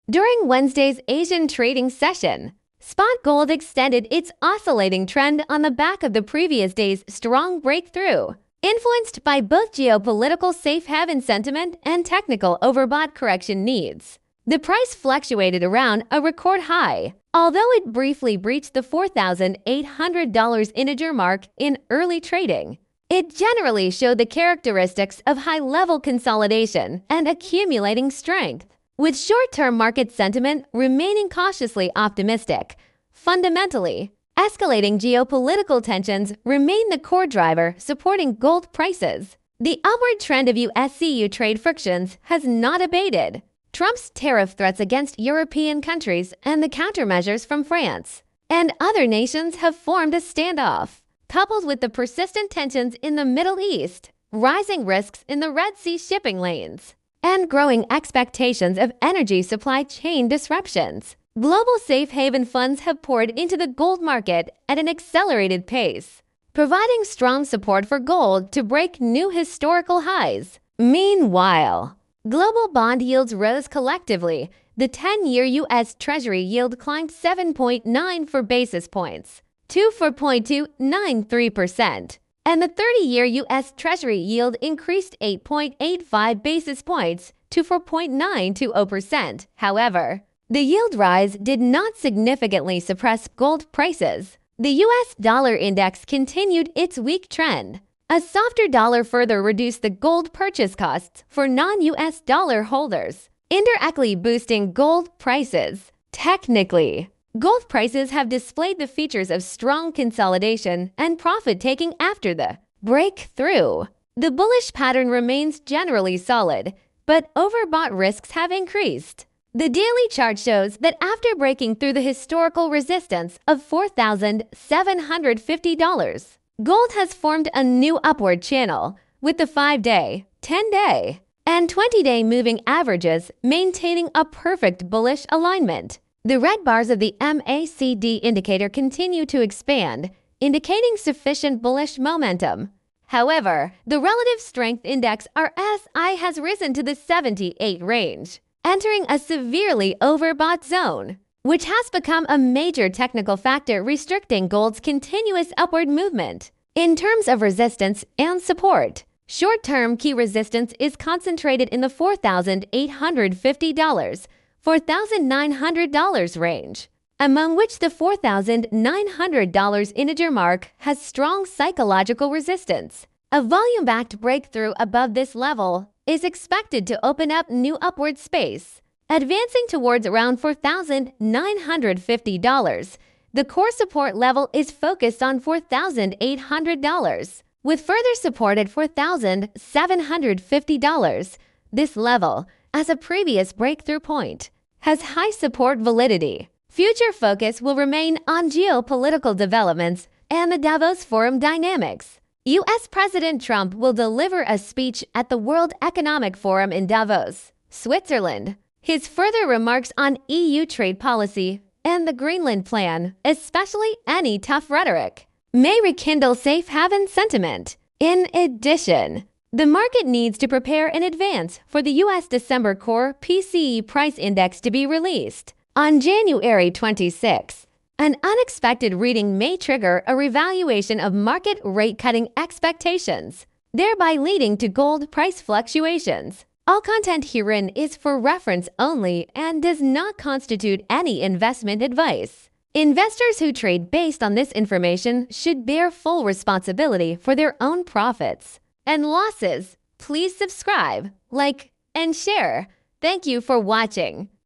During Wednesday's Asian trading session, spot gold extended its oscillating trend on the back of the previous day's strong breakthrough, influenced by both geopolitical safe haven sentiment and technical overbought correction needs. The price fluctuated around a record high, although it briefly breached the $4,800 integer mark in early trading. It generally showed the characteristics of high-level consolidation and accumulating strength, with short-term market sentiment remaining cautiously optimistic. Fundamentally, escalating geopolitical tensions remain the core driver supporting gold prices. The upward trend of US-EU trade frictions has not abated. Trump's tariff threats against European countries and the countermeasures from France and other nations have formed a standoff, coupled with the persistent tensions in the Middle East, rising risks in the Red Sea shipping lanes, and growing expectations of energy supply chain disruptions. Global safe haven funds have poured into the gold market at an accelerated pace, providing strong support for gold to break new historical highs. Meanwhile, global bond yields rose collectively. The 10-year U.S. Treasury yield climbed 7.94 basis points to 4.293%, and the 30-year U.S. Treasury yield increased 8.85 basis points to 4.920%. However, the yield rise did not significantly suppress gold prices. The U.S. dollar index continued its weak trend. A softer dollar further reduced the gold purchase costs for non-U.S. dollar holders, indirectly boosting gold prices. Technically, gold prices have displayed the features of strong consolidation and profit-taking after the breakthrough. The bullish pattern remains generally solid, but overbought risks have increased. The daily chart shows that after breaking through the historical resistance of $4,750, gold has formed a new upward channel, with the 5-day, 10-day, and 20-day moving averages maintaining a perfect bullish alignment. The red bars of the MACD indicator continue to expand, indicating sufficient bullish momentum. However, the relative strength index RSI has risen to the 78 range, entering a severely overbought zone, which has become a major technical factor restricting gold's continuous upward movement. In terms of resistance and support, short-term key resistance is concentrated in the $4,850 $4,900 range, among which the $4,900 integer mark has strong psychological resistance. A volume-backed breakthrough above this level is expected to open up new upward space, advancing towards around $4,950. The core support level is focused on $4,800, with further support at $4,750. This level, as a previous breakthrough point, has high support validity. Future focus will remain on geopolitical developments and the Davos Forum dynamics. U.S. President Trump will deliver a speech at the World Economic Forum in Davos, Switzerland. His further remarks on EU trade policy and the Greenland Plan, especially any tough rhetoric, may rekindle safe haven sentiment. In addition, the market needs to prepare in advance for the U.S. December core PCE price index to be released on January 26. An unexpected reading may trigger a revaluation of market rate-cutting expectations, thereby leading to gold price fluctuations. All content herein is for reference only and does not constitute any investment advice. Investors who trade based on this information should bear full responsibility for their own profits and losses. Please subscribe, like, and share. Thank you for watching.